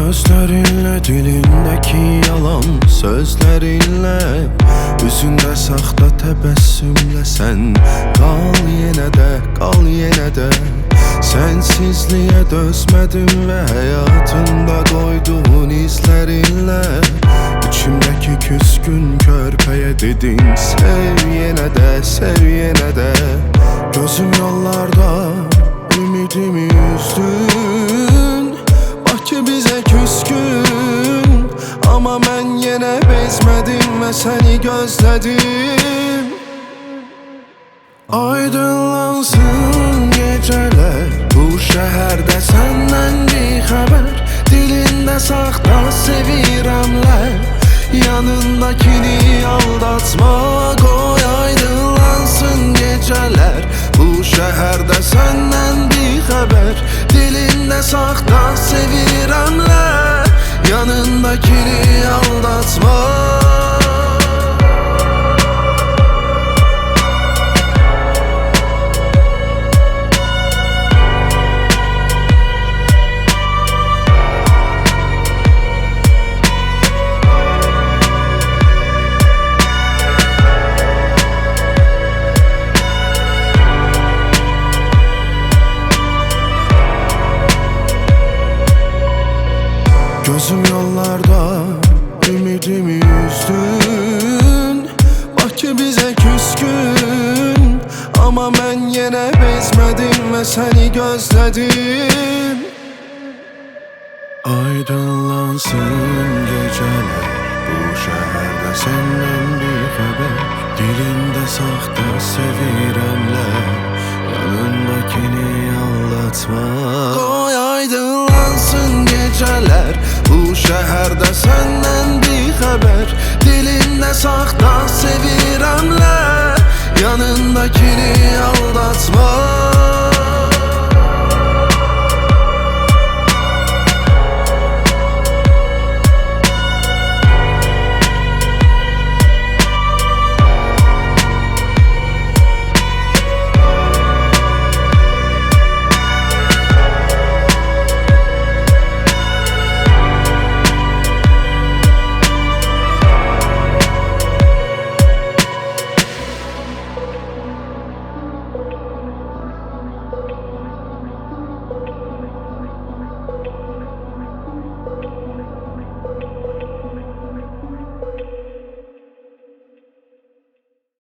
Gözlerinle, dilindeki yalan sözlerinle, üzünde saxta təbəssümlə sən qal yenə də, qal yenə də. Sensizliğe dözmedim ve hayatımda koyduğun izlerinle, İçimdeki küskün körpeye dedin sev yine de, sev yine de. Gözüm yollarda, ümidimi üzdün. Bak ki bize küskün, ama ben yine bezmedim ve seni gözledim. Aydınlansın geceler, bu şehirde senden bir haber. Dilinde sakta seviremler, yanındakini aldatma. Koy aydınlansın geceler, bu şehirde senden bir haber. Dilinde sakta seviremler, yanındakini aldatma. Gözüm yollarda, ümidimi üzdün. Bak ki bize küskün, ama ben yine bezmedim ve seni gözledim. Aydınlansın geceler, bu şehirde senden bir haber. Dilinde saxta seviremler, yanındakini aldatma. Koy aydınlansın geceler, bu şehirde senden bir haber. Dilinde saxta seviremler, yanındakini aldatma.